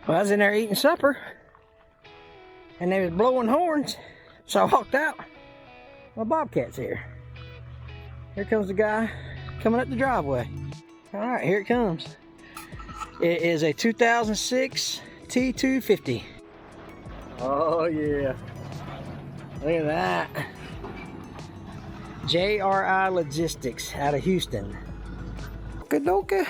Well, I was in there eating supper, and they was blowing horns, so I walked out. My Bobcat's here. Here comes the guy coming up the driveway. All right, here it comes. It is a 2006 T250. Oh yeah, look at that. JRI Logistics out of Houston. Good dokie.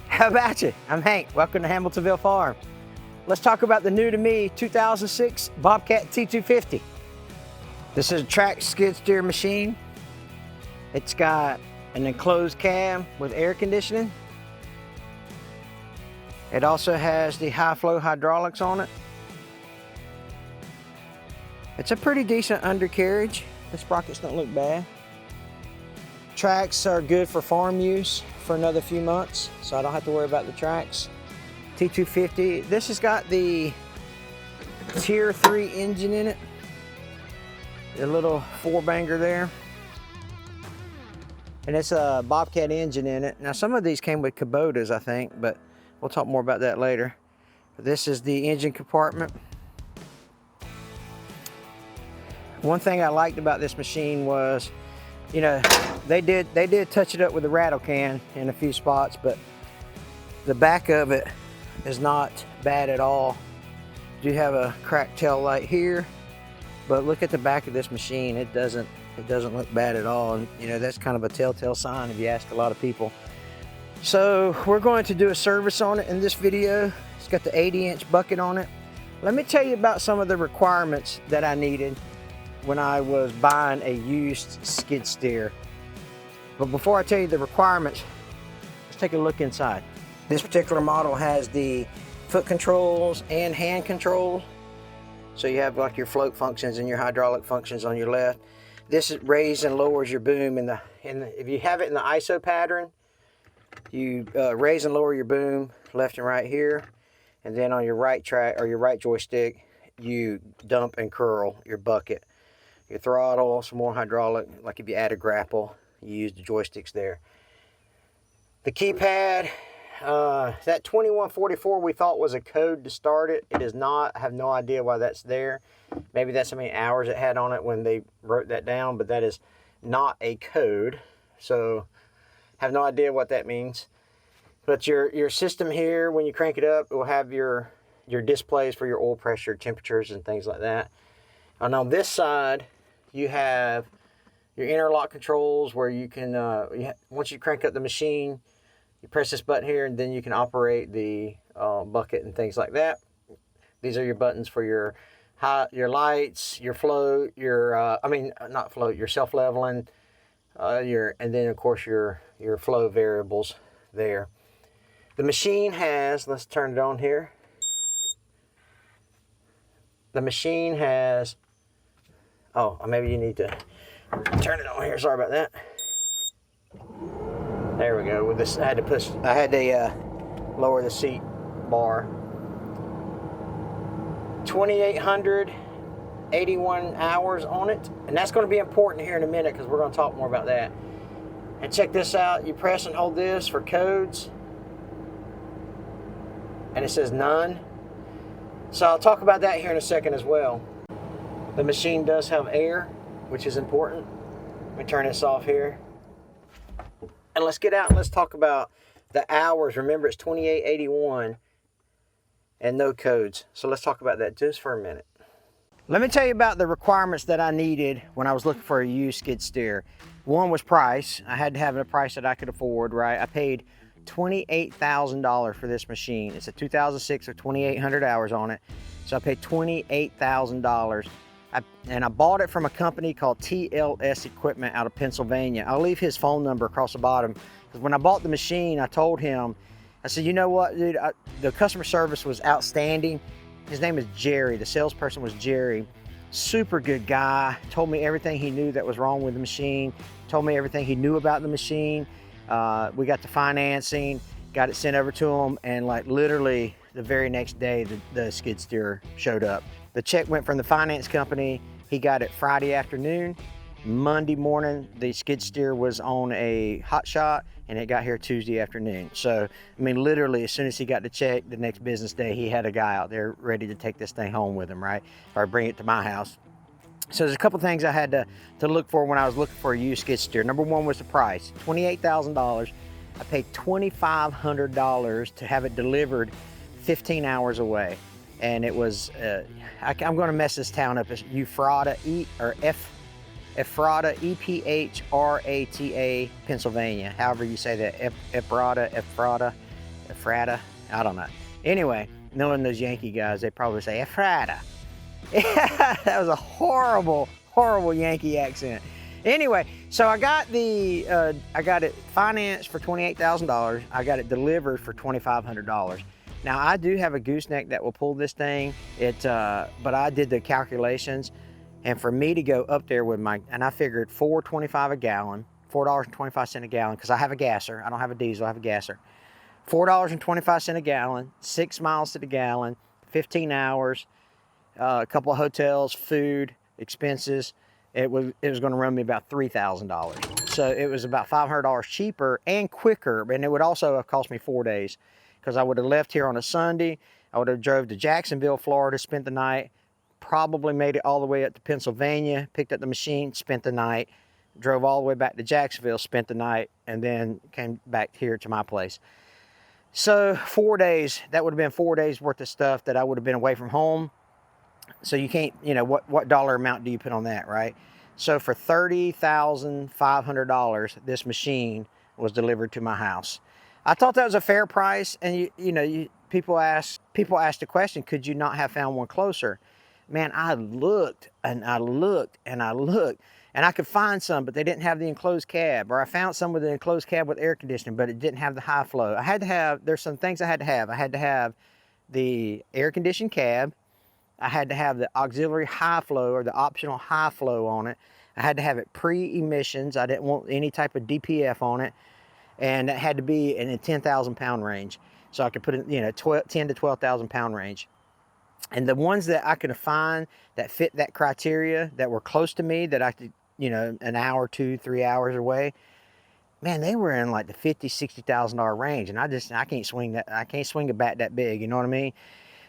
How about you? I'm Hank. Welcome to Hamiltonville Farm. Let's talk about the new to me 2006 Bobcat T250. This is a track skid steer machine. It's got an enclosed cab with air conditioning. It also has the high flow hydraulics on it. It's a pretty decent undercarriage. The sprockets don't look bad. Tracks are good for farm use for another few months, so I don't have to worry about the tracks. T250, this has got the Tier 3 engine in it. The little 4-banger there. And it's a Bobcat engine in it. Now some of these came with Kubotas, I think, but we'll talk more about that later. But this is the engine compartment. One thing I liked about this machine was, you know, they did touch it up with a rattle can in a few spots, but the back of it is not bad at all. You do have a cracked tail light here, but look at the back of this machine. It doesn't look bad at all, and you know that's kind of a telltale sign if you ask a lot of people. So we're going to do a service on it in this video. It's got the 80-inch bucket on it. Let me tell you about some of the requirements that I needed when I was buying a used skid steer. But before I tell you the requirements, let's take a look inside. This particular model has the foot controls and hand controls. So you have like your float functions and your hydraulic functions on your left. This raises and lowers your boom if you have it in the ISO pattern, you raise and lower your boom left and right here. And then on your right track or your right joystick, you dump and curl your bucket. Your throttle, some more hydraulic, like if you add a grapple, you use the joysticks there. The keypad, that 2144 we thought was a code to start it. It is not. I have no idea why that's there. Maybe that's how many hours it had on it when they wrote that down, but that is not a code. So have no idea what that means. But your system here, when you crank it up, it will have your displays for your oil pressure, temperatures, and things like that. And on this side, you have your interlock controls where you can, once you crank up the machine, you press this button here and then you can operate the bucket and things like that. These are your buttons for your lights, your float, your, not float, your self-leveling, and then of course your flow variables there. The machine has, let's turn it on here. The machine has, oh, maybe you need to turn it on here. Sorry about that. There we go. With this, I had to lower the seat bar. 2,881 hours on it, and that's going to be important here in a minute because we're going to talk more about that. And check this out. You press and hold this for codes, and it says none. So I'll talk about that here in a second as well. The machine does have air, which is important. Let me turn this off here. And let's get out and let's talk about the hours. Remember, it's 2881 and no codes. So let's talk about that just for a minute. Let me tell you about the requirements that I needed when I was looking for a used skid steer. One was price. I had to have a price that I could afford, right? I paid $28,000 for this machine. It's a 2006 with 2,800 hours on it. So I paid $28,000. And I bought it from a company called TLS Equipment out of Pennsylvania. I'll leave his phone number across the bottom. Because when I bought the machine, I told him, I said, you know what, dude, the customer service was outstanding. His name is Jerry. The salesperson was Jerry. Super good guy. Told me everything he knew that was wrong with the machine. Told me everything he knew about the machine. We got the financing, got it sent over to him, and like literally the very next day, the skid steer showed up. The check went from the finance company. He got it Friday afternoon. Monday morning, the skid steer was on a hot shot, and it got here Tuesday afternoon. So, I mean, literally, as soon as he got the check, the next business day, he had a guy out there ready to take this thing home with him, right? Or bring it to my house. So there's a couple things I had to look for when I was looking for a used skid steer. Number one was the price, $28,000. I paid $2,500 to have it delivered 15 hours away. And it was, I'm gonna mess this town up. It's Ephrata, Ephrata, E-P-H-R-A-T-A, Pennsylvania. However you say that, Ephrata, I don't know. Anyway, knowing those Yankee guys, they probably say Ephrata. That was a horrible, horrible Yankee accent. Anyway, so I got it financed for $28,000. I got it delivered for $2,500. Now I do have a gooseneck that will pull this thing. But I did the calculations, and for me to go up there with and I figured $4.25 a gallon, $4.25 a gallon, because I have a gasser. I don't have a diesel, I have a gasser. $4.25 a gallon, 6 miles to the gallon, 15 hours, a couple of hotels, food, expenses. It was going to run me about $3,000. So it was about $500 cheaper and quicker, and it would also have cost me 4 days, because I would have left here on a Sunday. I would have drove to Jacksonville, Florida, spent the night, probably made it all the way up to Pennsylvania, picked up the machine, spent the night, drove all the way back to Jacksonville, spent the night, and then came back here to my place. So 4 days, that would have been 4 days worth of stuff that I would have been away from home. So you can't, you know, what dollar amount do you put on that, right? So for $30,500, this machine was delivered to my house. I thought that was a fair price, and people ask the question, could you not have found one closer? Man, I looked and I looked and I looked, and I could find some, but they didn't have the enclosed cab. Or I found some with an enclosed cab with air conditioning, but it didn't have the high flow. There's some things I had to have. I had to have the air conditioned cab. I had to have the auxiliary high flow, or the optional high flow on it. I had to have it pre-emissions. I didn't want any type of DPF on it. And it had to be in a 10,000 pound range. So I could put it, 10 to 12,000 pound range. And the ones that I could find that fit that criteria, that were close to me, that I could, an hour, 2, 3 hours away, man, they were in like the $50,000, $60,000 range. And I can't swing that. I can't swing a bat that big, you know what I mean?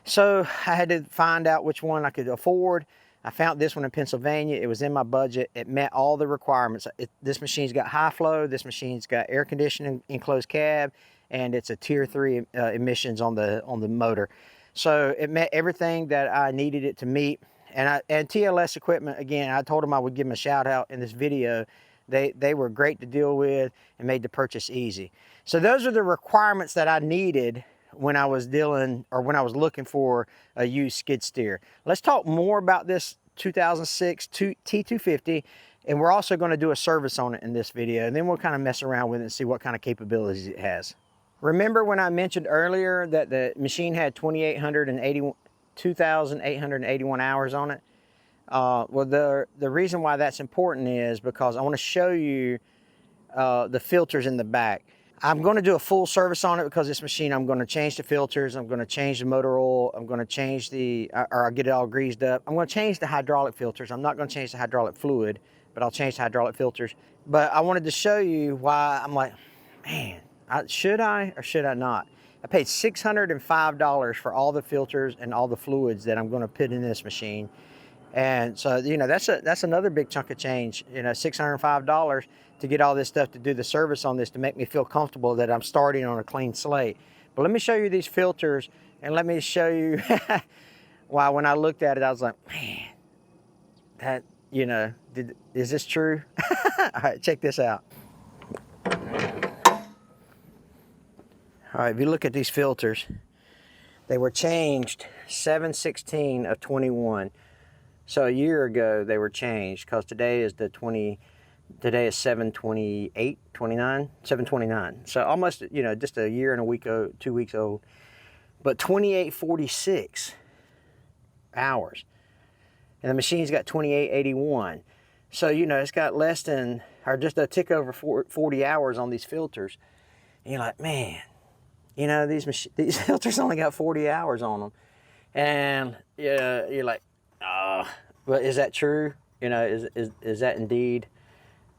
So I had to find out which one I could afford. I found this one in Pennsylvania. It was in my budget. It met all the requirements. This machine's got high flow. This machine's got air conditioning, enclosed cab, and it's a tier 3 emissions on the motor. So it met everything that I needed it to meet. And TLS Equipment, again, I told them I would give them a shout out in this video. They were great to deal with and made the purchase easy. So those are the requirements that I needed when I was looking for a used skid steer. Let's talk more about this 2006 T250, and we're also going to do a service on it in this video, and then we'll kind of mess around with it and see what kind of capabilities it has. Remember when I mentioned earlier that the machine had 2,881 hours on it? Well, the reason why that's important is because I want to show you the filters in the back. I'm going to do a full service on it because this machine, I'm going to change the filters, I'm going to change the motor oil, I'm going to change I'll get it all greased up. I'm going to change the hydraulic filters. I'm not going to change the hydraulic fluid, but I'll change the hydraulic filters. But I wanted to show you why I'm like, man, should I or should I not? I paid $605 for all the filters and all the fluids that I'm going to put in this machine. And so, that's another big chunk of change, $605 to get all this stuff, to do the service on this, to make me feel comfortable that I'm starting on a clean slate. But let me show you these filters, and let me show you why when I looked at it, I was like, man, that, you know, is this true? All right, check this out. All right, if you look at these filters, they were changed 7/16 of 21. So a year ago they were changed, because today is today is 7/28, 29, 7/29. So almost, you know, just a year and a week, 2 weeks old. But 2846 hours. And the machine's got 2881. So, you know, it's got less than, or just a tick over 40 hours on these filters. And you're like, man, you know, these filters only got 40 hours on them. And yeah, you're like, but is that true? You know, is that indeed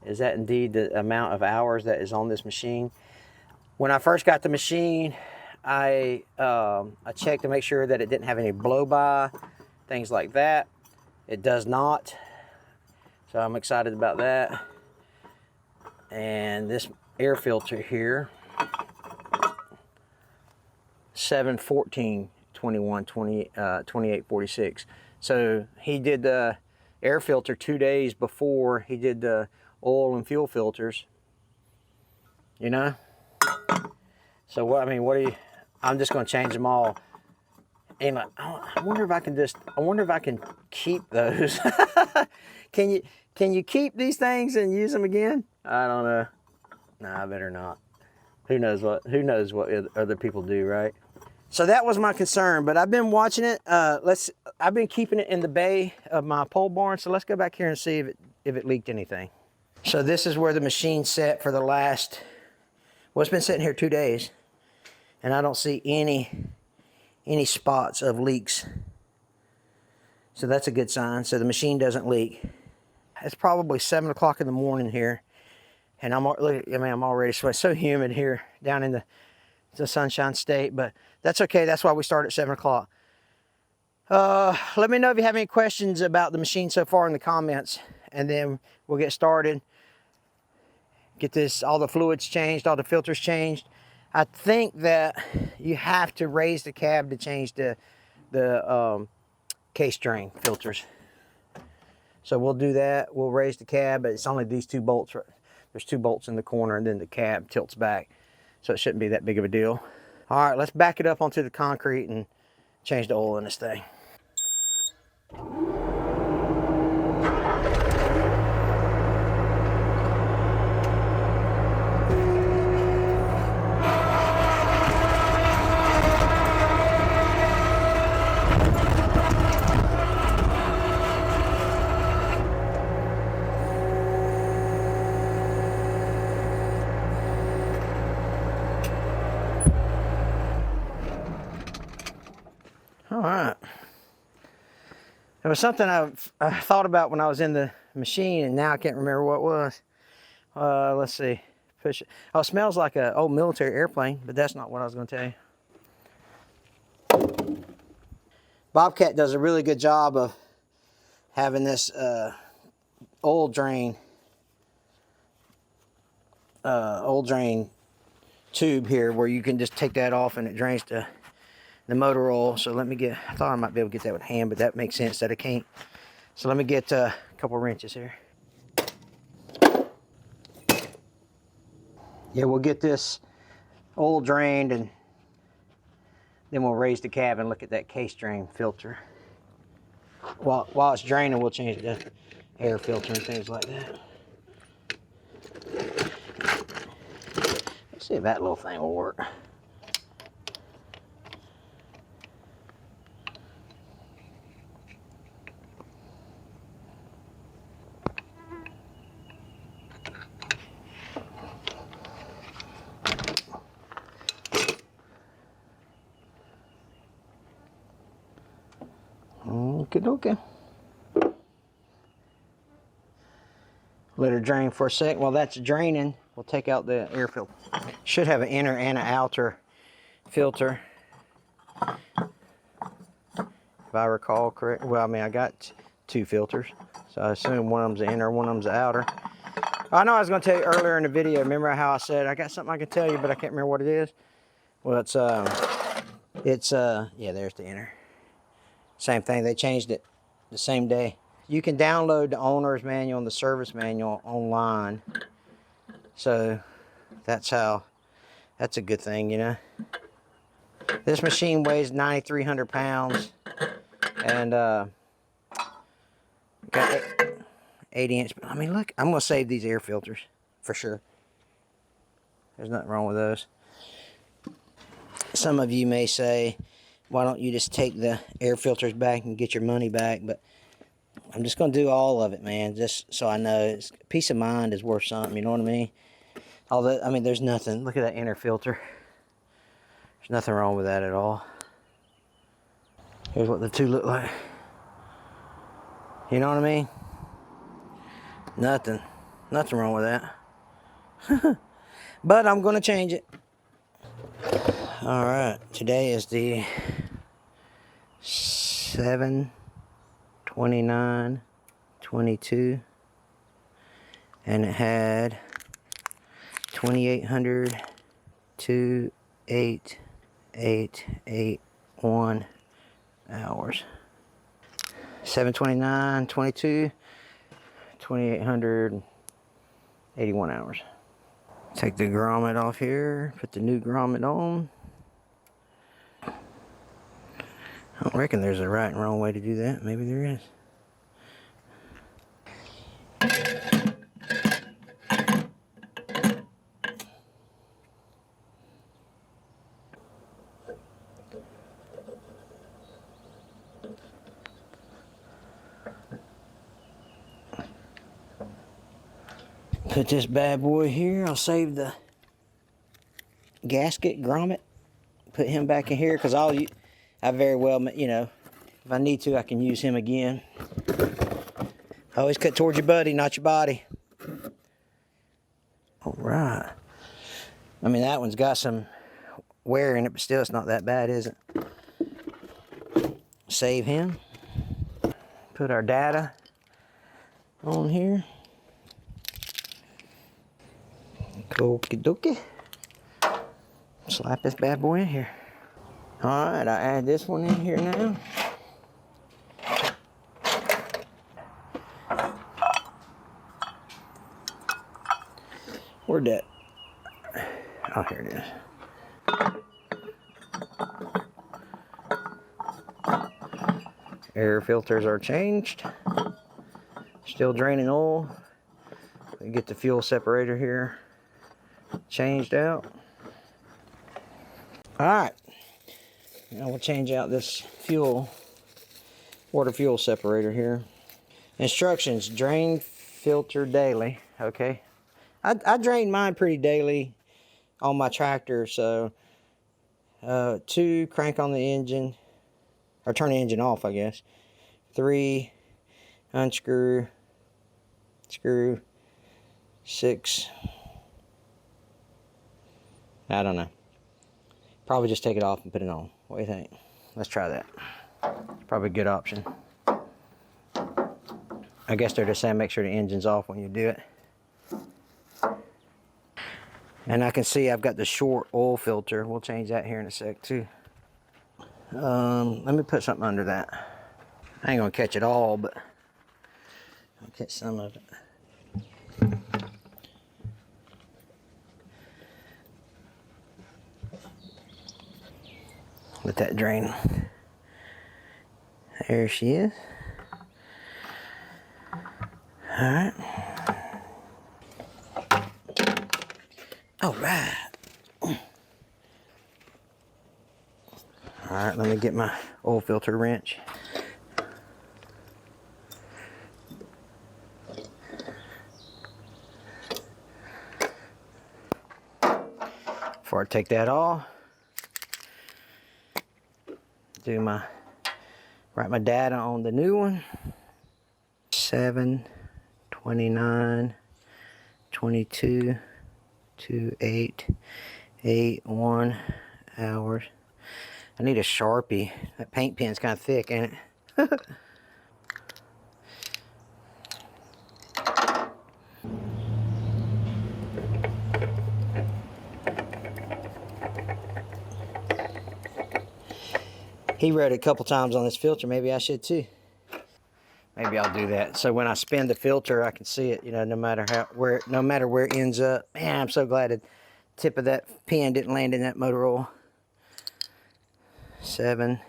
the amount of hours that is on this machine? When I first got the machine, I checked to make sure that it didn't have any blow-by, things like that. It does not, so I'm excited about that. And this air filter here, 7/14/21/2846. So he did the air filter 2 days before he did the oil and fuel filters. You know. So what? I mean, what do you? I'm just going to change them all. And like, I wonder if I can keep those. Can you keep these things and use them again? I don't know. Nah, I better not. Who knows what other people do, right? So that was my concern, but I've been watching it. I've been keeping it in the bay of my pole barn. So let's go back here and see if it leaked anything. So this is where the machine sat for the last, well, it's been sitting here 2 days, and I don't see any spots of leaks. So that's a good sign. So the machine doesn't leak. It's probably 7 o'clock in the morning here, and I'm already sweating. It's so humid here down in the Sunshine State, but that's okay. That's why we start at 7 o'clock. Let me know if you have any questions about the machine so far in the comments, and then we'll get started. Get all the fluids changed, all the filters changed. I think that you have to raise the cab to change the case drain filters. So we'll do that. We'll raise the cab, but it's only these 2 bolts. There's 2 bolts in the corner, and then the cab tilts back. So it shouldn't be that big of a deal. All right, let's back it up onto the concrete and change the oil in this thing. All right. There was something I thought about when I was in the machine, and now I can't remember what it was. Let's see. Push it. Oh, it smells like an old military airplane, but that's not what I was going to tell you. Bobcat does a really good job of having this oil drain tube here, where you can just take that off and it drains the motor oil. So let me get, I thought I might be able to get that with hand, but that makes sense that I can't. So let me get a couple wrenches here. Yeah, we'll get this oil drained, and then we'll raise the cab and look at that case drain filter. While it's draining, we'll change the air filter and things like that. Let's see if that little thing will work. Okay. Let her drain for a sec. While that's draining, we'll take out the air filter. Should have an inner and an outer filter, if I recall correct. Well, I mean, I got 2 filters, so I assume one of them's the inner, one of them's the outer. I know I was going to tell you earlier in the video. Remember how I said I got something I can tell you, but I can't remember what it is. Well, yeah, there's the inner. Same thing. They changed it the same day. you can download the owner's manual and the service manual online. So that's a good thing, you know. This machine weighs 9,300 pounds and got 80-inch. I mean, look, I'm gonna save these air filters for sure. There's nothing wrong with those. Some of you may say, why don't you just take the air filters back and get your money back? But I'm just gonna do all of it, man, just so I know. Peace of mind is worth something, you know what I mean? Although, I mean, there's nothing. Look at that inner filter. There's nothing wrong with that at all. Here's what the two look like. You know what I mean? Nothing wrong with that. But I'm gonna change it. All right, today is the 7/29/22, and it had 2,800 to 8,881 hours. 7/29/22, 2,881 hours. Take the grommet off here, put the new grommet on. I don't reckon there's a right and wrong way to do that. Maybe there is. Put this bad boy here. I'll save the gasket grommet. Put him back in here because I very well, you know, if I need to, I can use him again. Always cut towards your buddy, not your body. All right. I mean, that one's got some wear in it, but still, it's not that bad, is it? Save him. Put our data on here. Okie dokie. Slap this bad boy in here. All right, I add this one in here now. Where'd that? Oh, here it is. Air filters are changed. Still draining oil. We get the fuel separator here changed out. All right. Now we'll change out this water fuel separator here. Instructions: drain filter daily. Okay. I drain mine pretty daily on my tractor. So 2, crank on the engine, or turn the engine off, I guess. 3, unscrew, screw. 6, I don't know. Probably just take it off and put it on. What do you think? Let's try that. It's probably a good option. I guess they're just saying make sure the engine's off when you do it. And I can see I've got the short oil filter. We'll change that here in a sec too. Let me put something under that. I ain't gonna catch it all, but I'll catch some of it. Let that drain. There she is. All right. All right. All right, let me get my oil filter wrench. Before I take that off, write my data on the new one. 7/29/22 to 8/881 hours. I need a Sharpie. That paint pen's kind of thick, ain't it? He wrote it a couple times on this filter. Maybe I should too. Maybe I'll do that. So when I spin the filter, I can see it, you know, no matter where it ends up. Man, I'm so glad the tip of that pen didn't land in that motor oil. 7,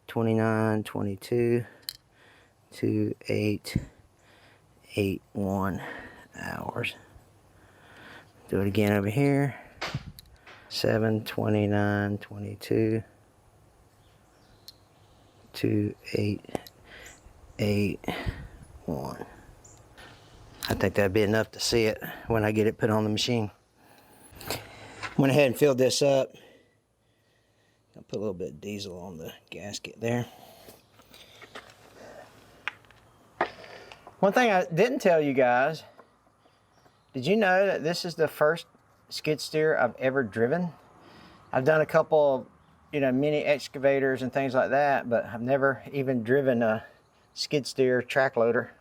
29, 22, 2, 8, 8, 1 hours. Do it again over here. 7, 29, 22, 2, 8, 8, 1. I think that'd be enough to see it when I get it put on the machine. Went ahead and filled this up. I'll put a little bit of diesel on the gasket there. One thing I didn't tell you guys, did you know that this is the first skid steer I've ever driven? I've done a couple, you know, mini excavators and things like that, but I've never even driven a skid steer track loader.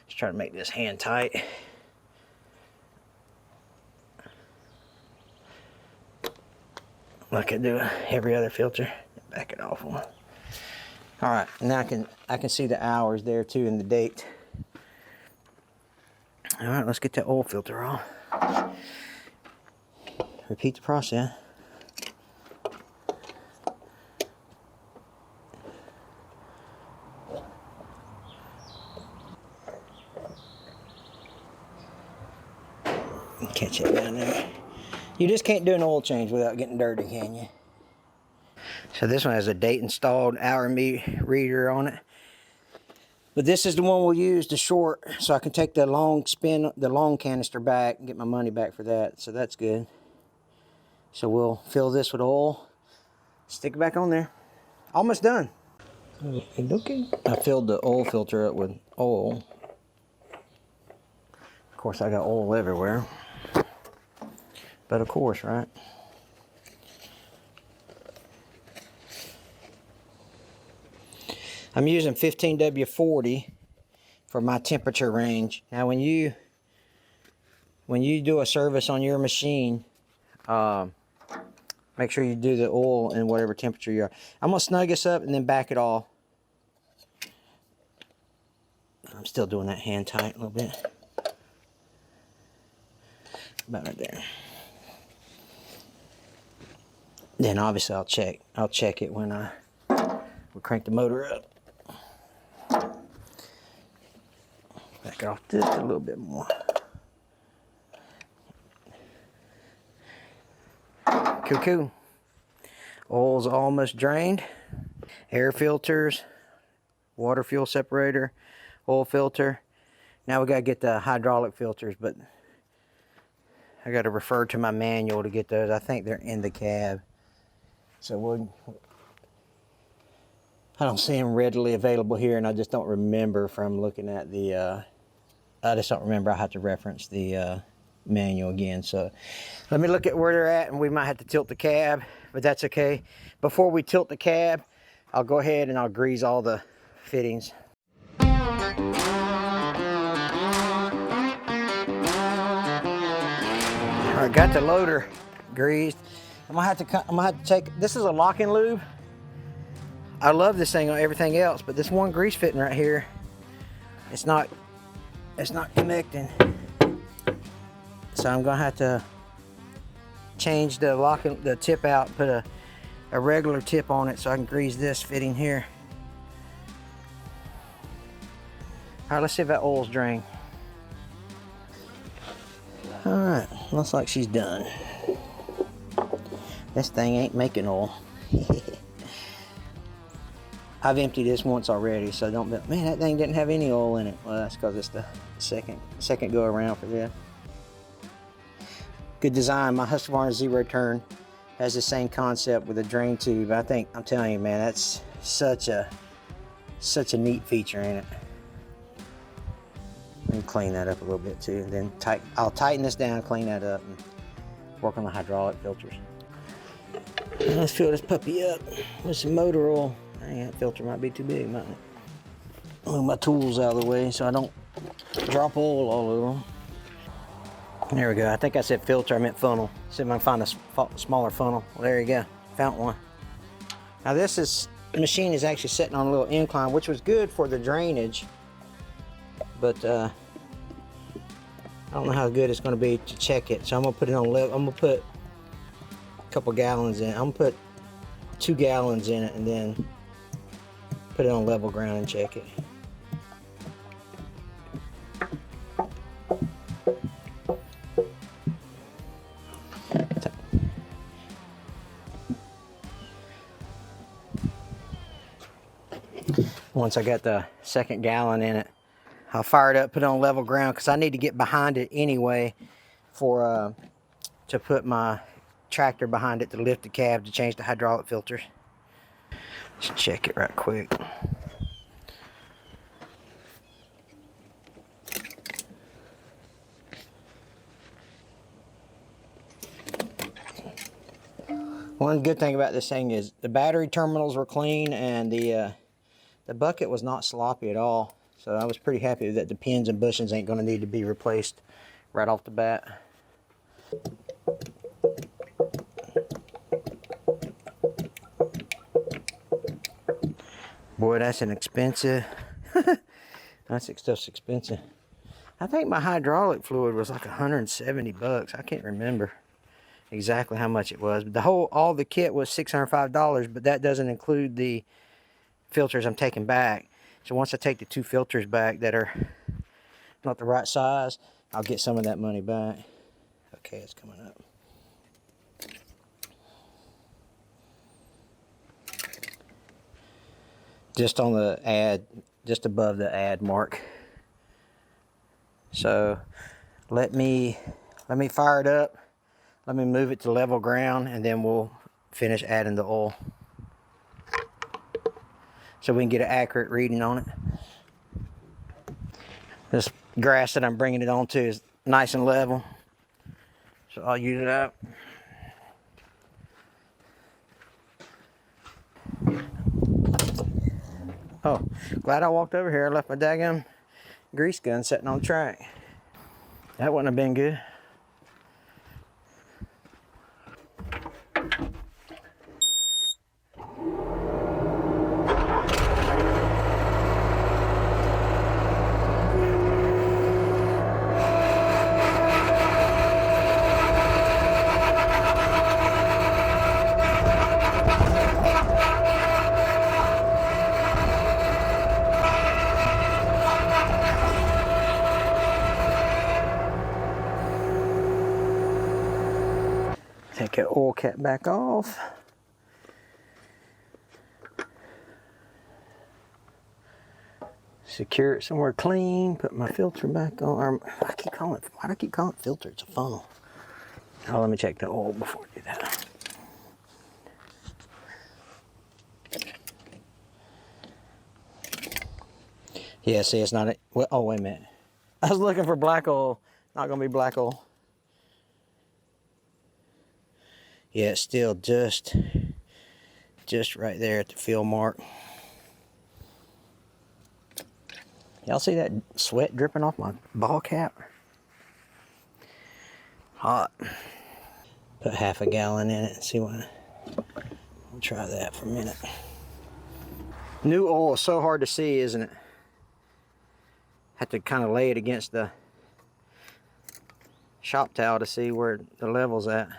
Just trying to make this hand tight. Like I do every other filter. Back it off one. All right, now I can see the hours there too and the date. All right, let's get that oil filter on. Repeat the process. Catch it down there. You just can't do an oil change without getting dirty, can you? So this one has a date installed hour reader on it. But this is the one we'll use, the short, so I can take the long canister back and get my money back for that. So that's good. So we'll fill this with oil, stick it back on there. Almost done. Okay. I filled the oil filter up with oil. Of course, I got oil everywhere. But of course, right? I'm using 15W40 for my temperature range. Now, when you do a service on your machine, make sure you do the oil in whatever temperature you are. I'm gonna snug this up and then back it off. I'm still doing that hand tight a little bit. About right there. Then obviously I'll check it when we crank the motor up. Back off just a little bit more. Cool. Oil's almost drained. Air filters, water fuel separator, oil filter. Now we gotta get the hydraulic filters, but I gotta refer to my manual to get those. I think they're in the cab. So I don't see them readily available here, and I just don't remember from looking at the, I just don't remember. I have to reference the manual again. So let me look at where they're at, and we might have to tilt the cab, but that's okay. Before we tilt the cab, I'll go ahead and I'll grease all the fittings. All right, got the loader greased. I'm gonna have to take, this is a lock-in lube. I love this thing on everything else, but this one grease fitting right here, it's not connecting. So I'm gonna have to change the tip out, put a regular tip on it so I can grease this fitting here. All right, let's see if that oil's drained. All right, looks like she's done. This thing ain't making oil. I've emptied this once already, so don't be, man, that thing didn't have any oil in it. Well, that's because it's the second go around for this. Good design. My Husqvarna Zero Turn has the same concept with a drain tube. I'm telling you, man, that's such a neat feature in it. Let me clean that up a little bit too. Then I'll tighten this down, clean that up, and work on the hydraulic filters. Let's fill this puppy up with some motor oil. Dang, that filter might be too big, mightn't it? Move my tools out of the way so I don't drop oil all over them. There we go. I think I said filter, I meant funnel. See if I can find a smaller funnel. Well, there you go. Found one. Now this is the machine is actually sitting on a little incline, which was good for the drainage, but I don't know how good it's going to be to check it. So I'm going to put it on level. I'm going to put a couple gallons in. I'm going to put 2 gallons in it and then put it on level ground and check it. Once I got the 2nd gallon in it, I'll fire it up, put it on level ground, because I need to get behind it anyway for to put my tractor behind it to lift the cab to change the hydraulic filters. Let's check it right quick. One good thing about this thing is the battery terminals were clean, and the bucket was not sloppy at all. So I was pretty happy that the pins and bushings ain't going to need to be replaced right off the bat. Boy, that's an expensive. That stuff's expensive. I think my hydraulic fluid was like 170 bucks. I can't remember exactly how much it was. But all the kit was $605, but that doesn't include the filters I'm taking back. So once I take the 2 filters back that are not the right size, I'll get some of that money back. Okay, it's coming up. Just on the add, just above the add mark. So let me fire it up. Let me move it to level ground, and then we'll finish adding the oil, so we can get an accurate reading on it. This grass that I'm bringing it onto is nice and level, so I'll use it up. Oh, glad I walked over here. I left my daggum grease gun sitting on the track. That wouldn't have been good. Take that oil cap back off. Secure it somewhere clean. Put my filter back on. Why do I keep calling it filter? It's a funnel. Oh, let me check the oil before I do that. Yeah, see, it's not. Well, oh, wait a minute. I was looking for black oil. Not gonna be black oil. Yeah, it's still just right there at the fill mark. Y'all see that sweat dripping off my ball cap? Hot. Put half a gallon in it and see what. I'll try that for a minute. New oil is so hard to see, isn't it? Have to kind of lay it against the shop towel to see where the level's at.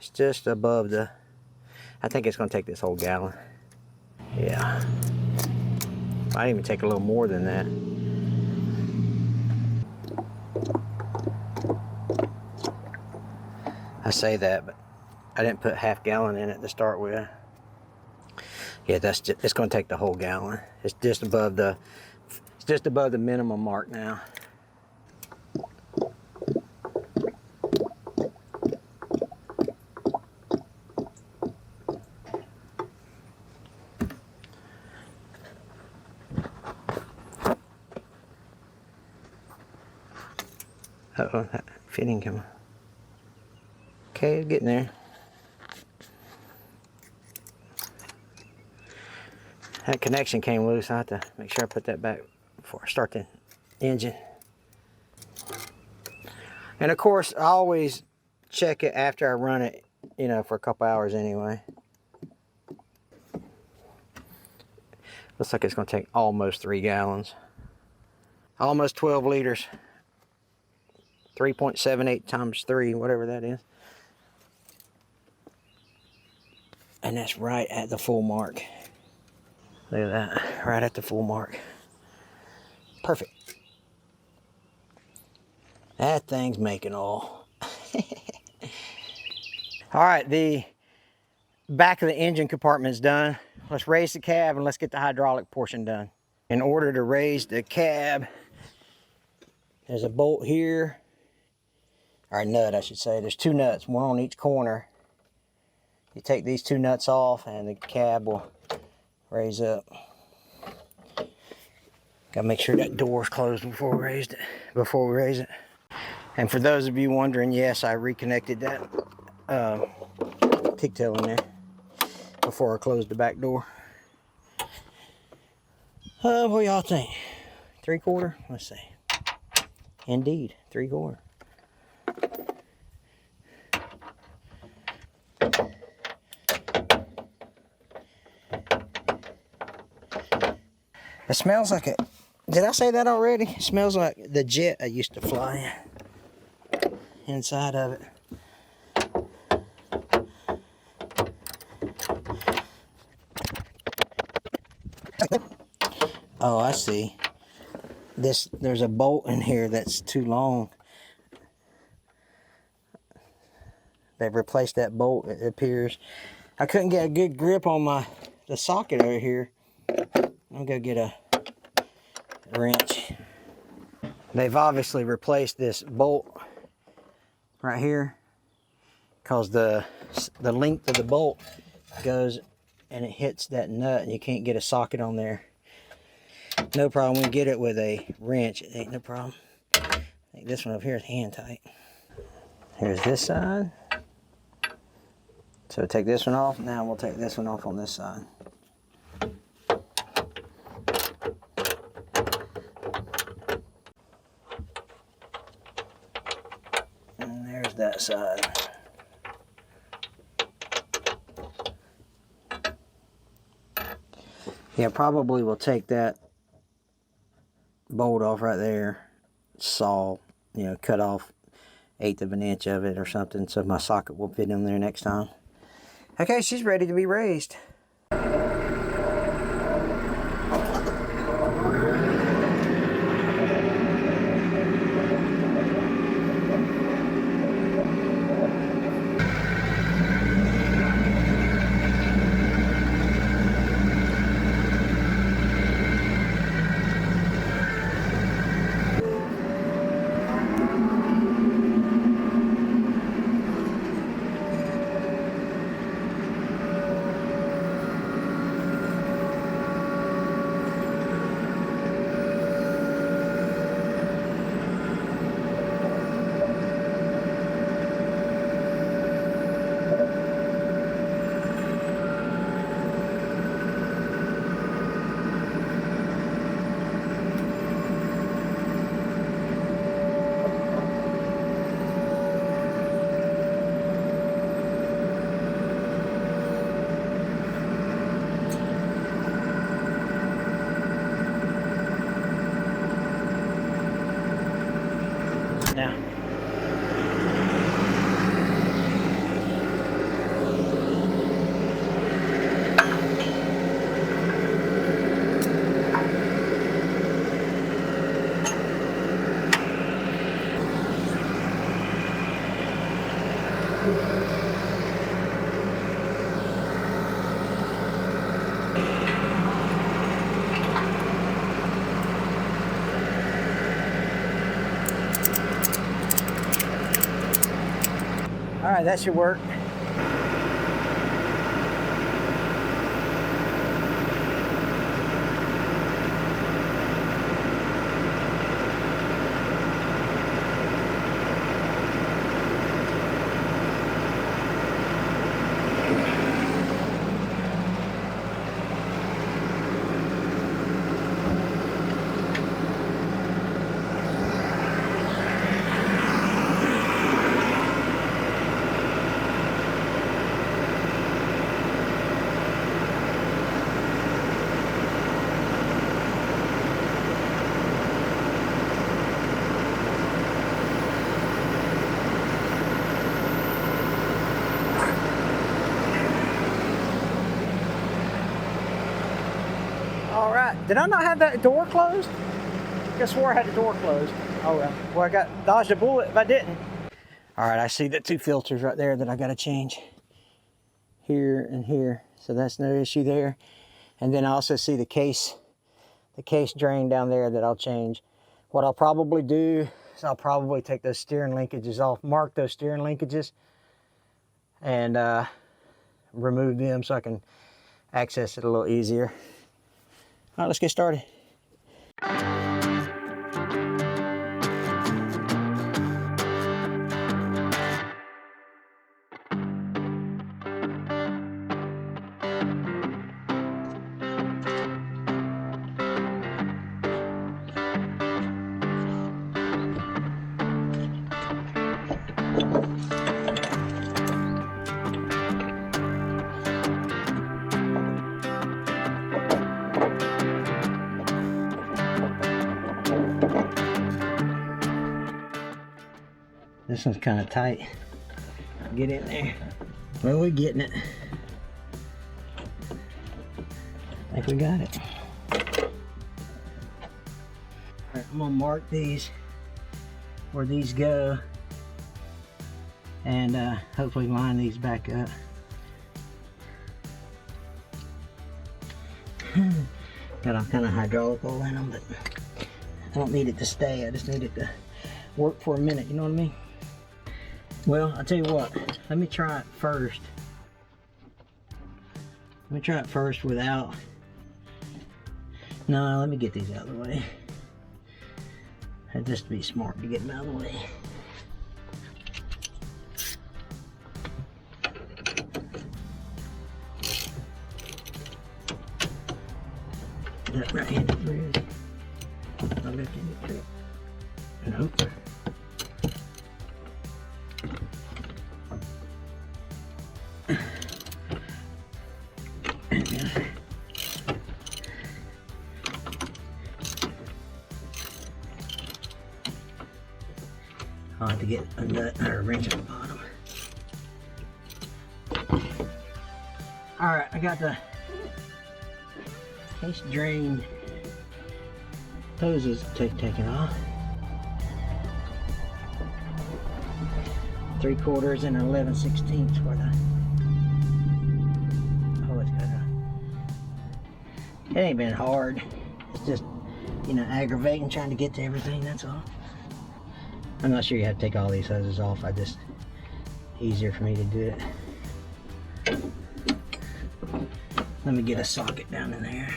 It's just above the, I think it's going to take this whole gallon. Yeah. Might even take a little more than that. I say that, but I didn't put half gallon in it to start with. Yeah, it's going to take the whole gallon. It's just above the minimum mark now. Uh-oh, that fitting coming. Okay, it's getting there. That connection came loose. I have to make sure I put that back before I start the engine. And of course, I always check it after I run it, you know, for a couple hours anyway. Looks like it's going to take almost 3 gallons. Almost 12 liters. 3.78 times 3, whatever that is. And that's right at the full mark. Look at that, right at the full mark. Perfect. That thing's making oil. All right, the back of the engine compartment is done. Let's raise the cab and let's get the hydraulic portion done. In order to raise the cab, there's a bolt here, or a nut I should say. There's 2 nuts, one on each corner. You take these 2 nuts off and the cab will raise up. Gotta make sure that door's closed before we raise it. And for those of you wondering, yes, I reconnected that pigtail in there before I closed the back door. What y'all think? 3/4? Let's see. Indeed, 3/4. It smells like did I say that already? It smells like the jet I used to fly inside of it. Oh, I see. There's a bolt in here that's too long. They've replaced that bolt, it appears. I couldn't get a good grip on the socket over here. I'm gonna get a wrench. They've obviously replaced this bolt right here because the length of the bolt goes and it hits that nut and you can't get a socket on there. No problem, we can get it with a wrench, it ain't no problem. I think this one up here is hand tight. Here's this side. So take this one off, now we'll take this one off on this side. And there's that side. Yeah, probably we'll take that bolt off right there, saw, cut off 1/8 of an inch of it or something so my socket will fit in there next time. Okay, she's ready to be raised. Now. All right, that should work. All right, did I not have that door closed? I swore I had the door closed. Oh well. Well, I got dodged a bullet if I didn't. All right, I see the 2 filters right there that I got to change. Here and here, so that's no issue there. And then I also see the case drain down there that I'll change. What I'll probably do is I'll probably take those steering linkages off, mark those steering linkages, and remove them so I can access it a little easier. All right, let's get started. This one's kind of tight. Get in there. Well, we're getting it. I think we got it. All right, I'm gonna mark these where these go, and hopefully line these back up. Got all kind of hydraulic oil in them, but I don't need it to stay. I just need it to work for a minute. You know what I mean? Well, I'll tell you what, let me try it first. Let me try it first without, no, let me get these out of the way. I'd just be smart to get them out of the way. That right-handed thread, my left-handed thread. Nope. I'll have to get a nut or a wrench at the bottom. Alright, I got the case drain hoses taken off. 3/4 and 11/16 for the, oh, it's got a, it ain't been hard. It's just, you know, aggravating trying to get to everything, that's all. I'm not sure you have to take all these hoses off. Easier for me to do it. Let me get a socket down in there.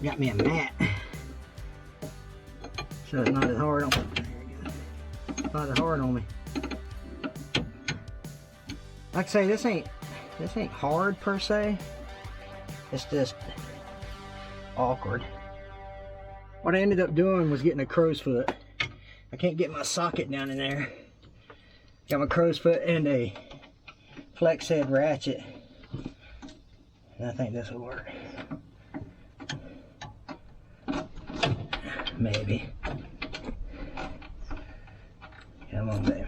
Got me a mat, so it's not as hard on me. Not as hard on me. Like I say, this ain't hard per se. It's just awkward. What I ended up doing was getting a crow's foot. I can't get my socket down in there. Got my crow's foot and a flex head ratchet. And I think this will work. Maybe. Come on, baby.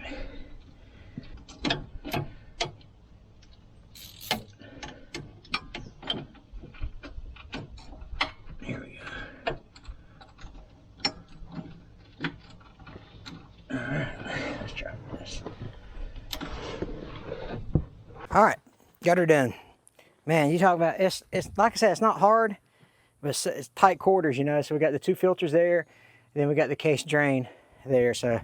Here we go. Alright, let's try this. Alright, got her done. Man, you talk about, it's like I said, it's not hard, but it's tight quarters, you know. So we got the 2 filters there, and then we got the case drain there. So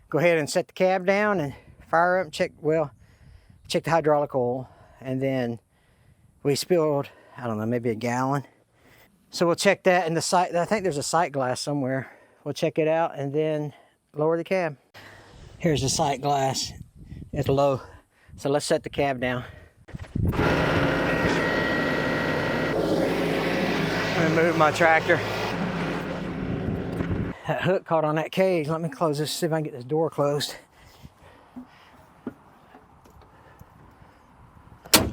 go ahead and set the cab down and fire up and check the hydraulic oil. And then we spilled, I don't know, maybe a gallon. So we'll check that in the sight. I think there's a sight glass somewhere. We'll check it out and then lower the cab. Here's the sight glass. It's low. So let's set the cab down. I'm gonna move my tractor. That hook caught on that cage. Let me close this, see if I can get this door closed. All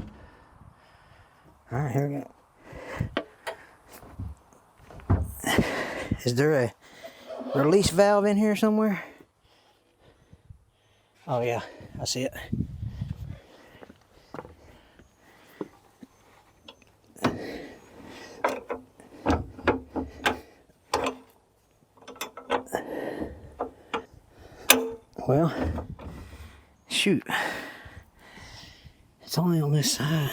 right, here we go. Is there a release valve in here somewhere? Oh yeah, I see it. Well, shoot. It's only on this side.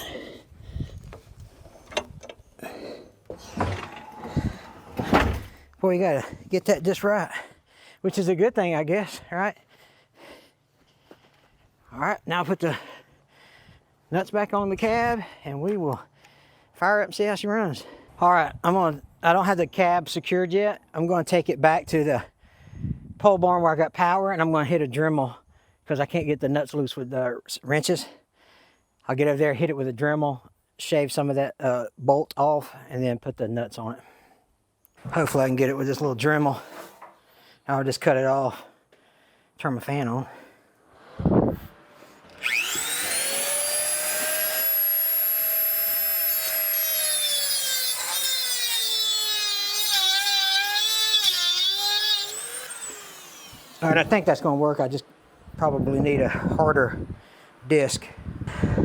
Boy, you gotta get that just right, which is a good thing, I guess, right? All right, now put the nuts back on the cab and we will fire up and see how she runs. All right, I don't have the cab secured yet. I'm gonna take it back to the pole barn where I got power, and I'm gonna hit a Dremel because I can't get the nuts loose with the wrenches. I'll get over there, hit it with a Dremel, shave some of that bolt off, and then put the nuts on it. Hopefully I can get it with this little Dremel. I'll just cut it off, turn my fan on. All right, I think that's gonna work. I just probably need a harder disc.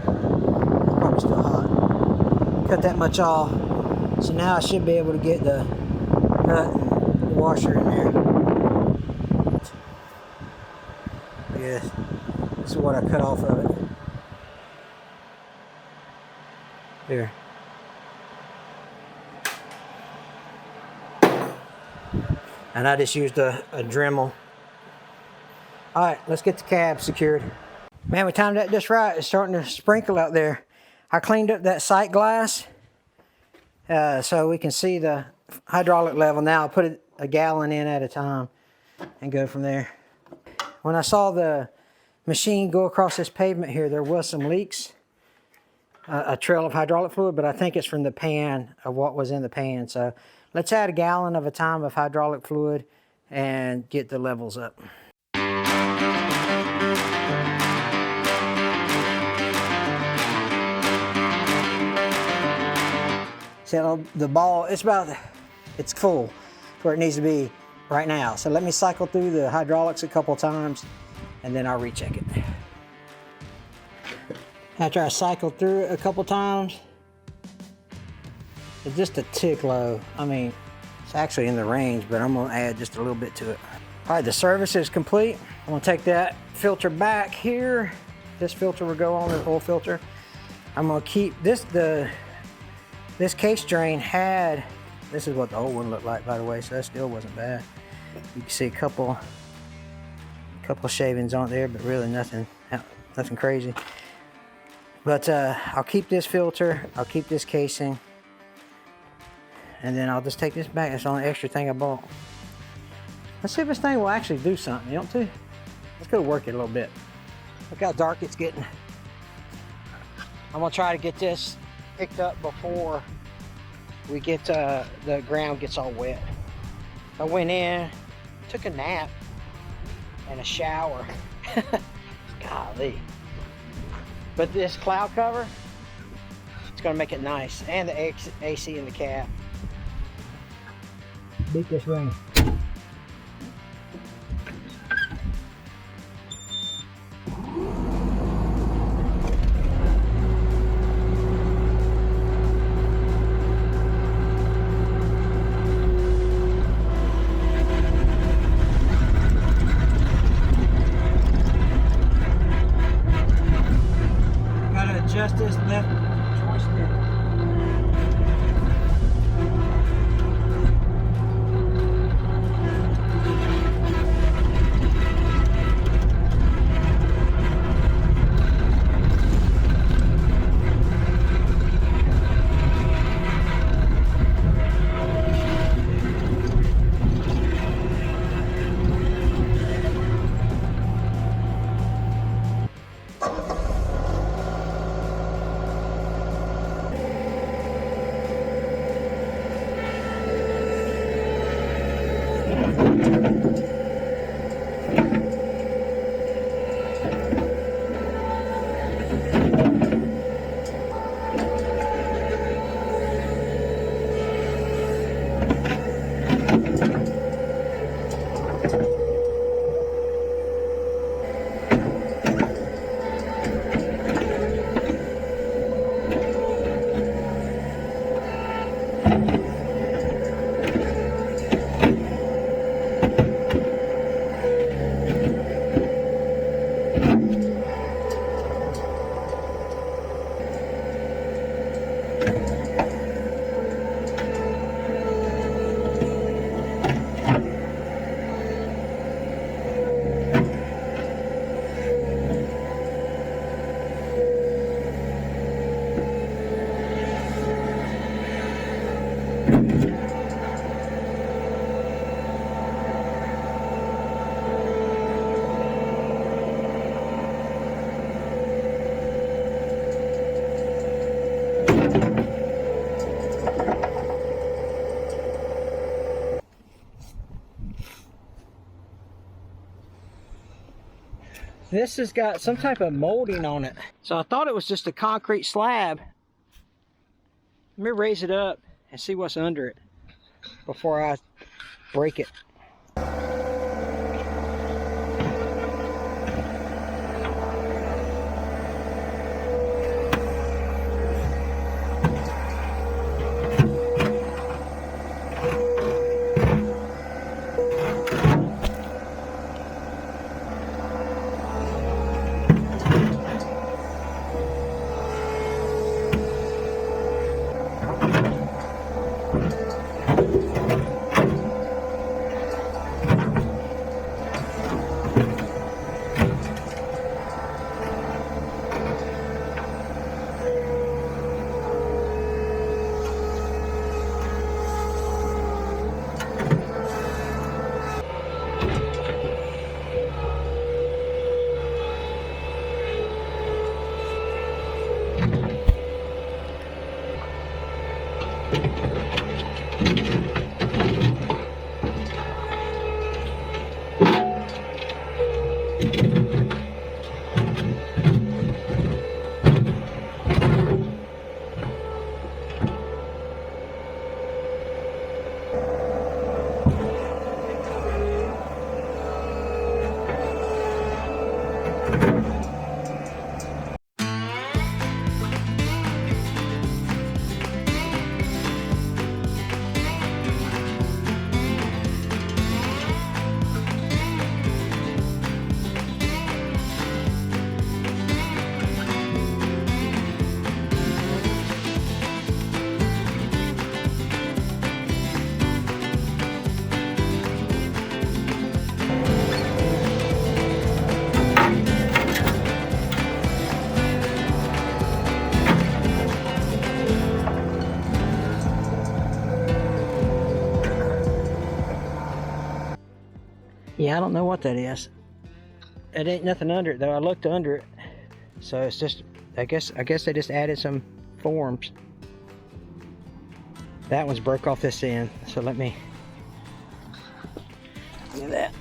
Probably still hot. Cut that much off. So now I should be able to get the nut and the washer in there. Look at this. This is what I cut off of it. There. And I just used a Dremel. All right, let's get the cab secured. Man, we timed that just right. It's starting to sprinkle out there. I cleaned up that sight glass so we can see the hydraulic level. Now I'll put a gallon in at a time and go from there. When I saw the machine go across this pavement here, there was some leaks, a trail of hydraulic fluid, but I think it's from the pan of what was in the pan. So let's add a gallon of a time of hydraulic fluid and get the levels up. So the ball, it's full where it needs to be right now. So let me cycle through the hydraulics a couple times and then I'll recheck it. After I cycle through it a couple times, it's just a tick low. I mean, it's actually in the range, but I'm gonna add just a little bit to it. All right, the service is complete. I'm gonna take that filter back here. This filter will go on, the oil filter. I'm gonna keep this case drain this is what the old one looked like, by the way, so that still wasn't bad. You can see a couple shavings on there, but really nothing crazy. But I'll keep this filter, I'll keep this casing, and then I'll just take this back. That's the only extra thing I bought. Let's see if this thing will actually do something, you know what? Let's go work it a little bit. Look how dark it's getting. I'm gonna try to get this picked up before we get the ground gets all wet. I went in, took a nap and a shower. Golly. But this cloud cover, it's gonna make it nice, and the AC in the cab. Beat this rain. Adjust this left joystick. This has got some type of molding on it. So I thought it was just a concrete slab. Let me raise it up and see what's under it before I break it. Yeah, I don't know what that is. It ain't nothing under it though. I looked under it. So it's just, I guess they just added some forms. That one's broke off this end. So let me do that.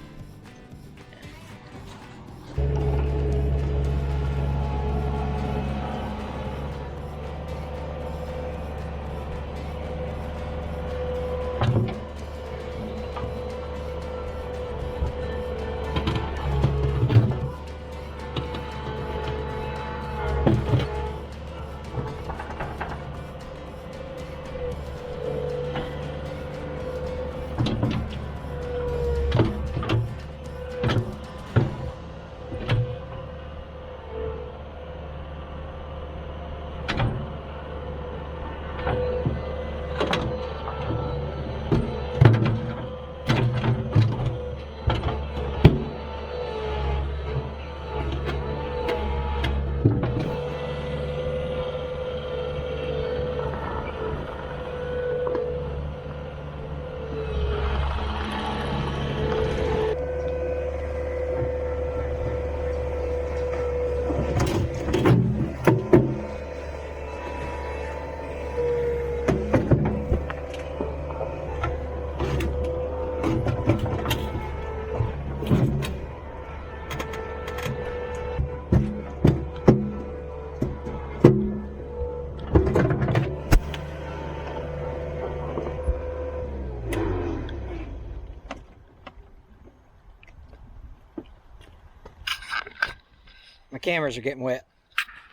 My cameras are getting wet.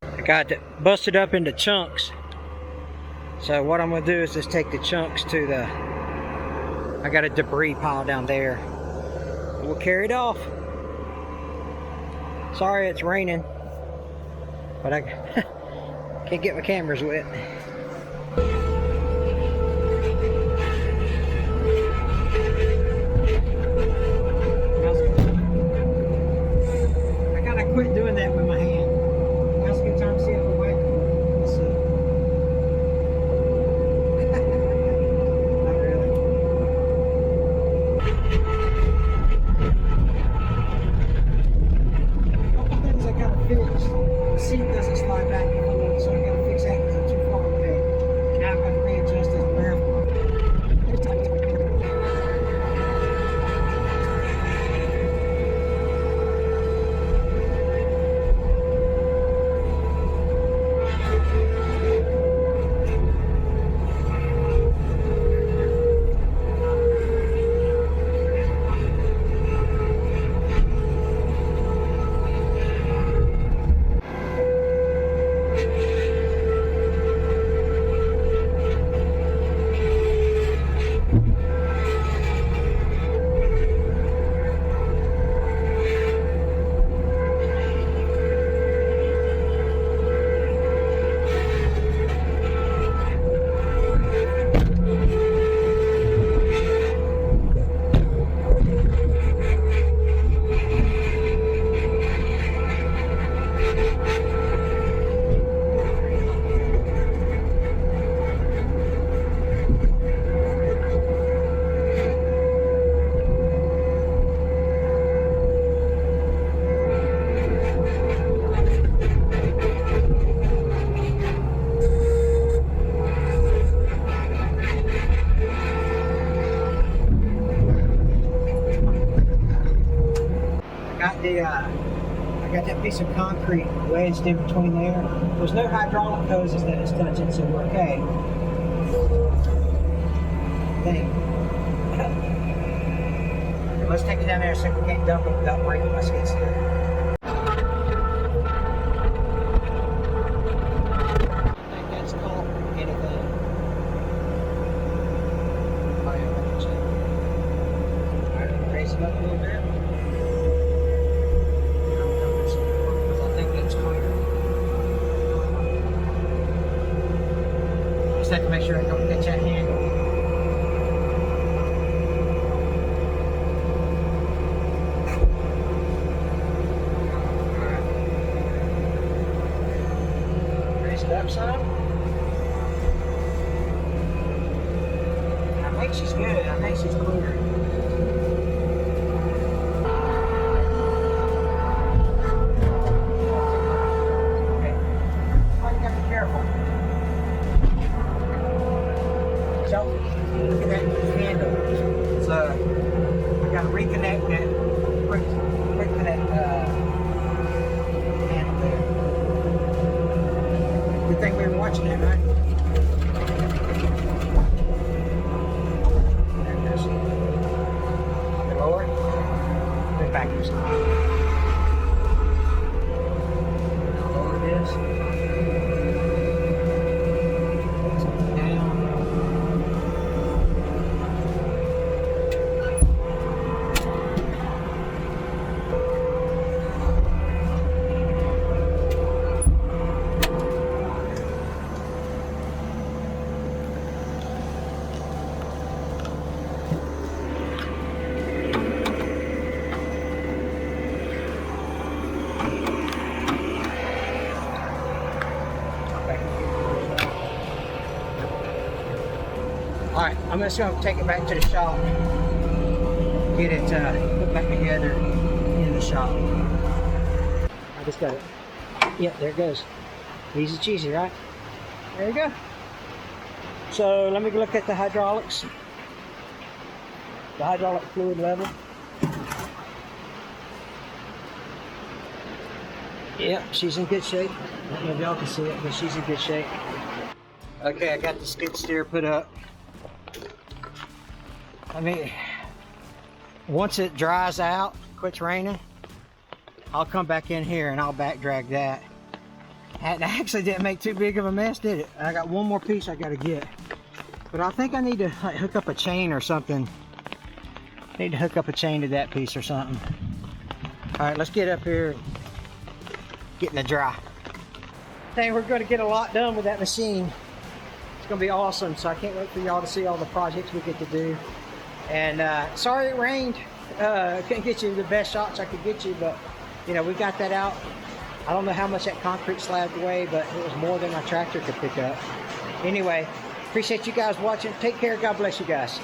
I got it busted up into chunks. So what I'm gonna do is just take the chunks to the, I got a debris pile down there. We'll carry it off. Sorry it's raining, but I can't get my cameras wet. Quit doing that with my hand. Now's a good time to see if we're wet. Let's see. Not really. A couple things I gotta fix. The seat doesn't slide back so I gotta fix that because I'm too far away. I got that piece of concrete wedged in between there. There's no hydraulic hoses that it's touching, so we're okay. I think. Let's take it down there so we can't dump it without breaking my skid steer. Have to make sure I don't catch that handle. Raise it up some. I think she's good. I think she's clear. Okay. Oh, you gotta be careful. Look at that handle. So I got to reconnect that reconnect handle there. Good thing we were watching it, right? There it goes. The lower, the back of the lower it is. Alright, I'm just going to take it back to the shop, get it put back together in the shop. I just got it. Yep, there it goes. Easy cheesy, right? There you go. So let me look at the hydraulics. The hydraulic fluid level. Yep, she's in good shape. I don't know if y'all can see it, but she's in good shape. Okay, I got the skid steer put up. I mean, once it dries out, quits raining, I'll come back in here and I'll back drag that. That actually didn't make too big of a mess, did it? I got one more piece I gotta get. But I think I need to like hook up a chain or something. I need to hook up a chain to that piece or something. All right, let's get up here and get in the dry. I think we're gonna get a lot done with that machine. It's gonna be awesome, so I can't wait for y'all to see all the projects we get to do. And sorry it rained. Couldn't get you the best shots I could get you, but you know, we got that out. I don't know how much that concrete slabbed away, but it was more than my tractor could pick up. Anyway, appreciate you guys watching. Take care. God bless you guys.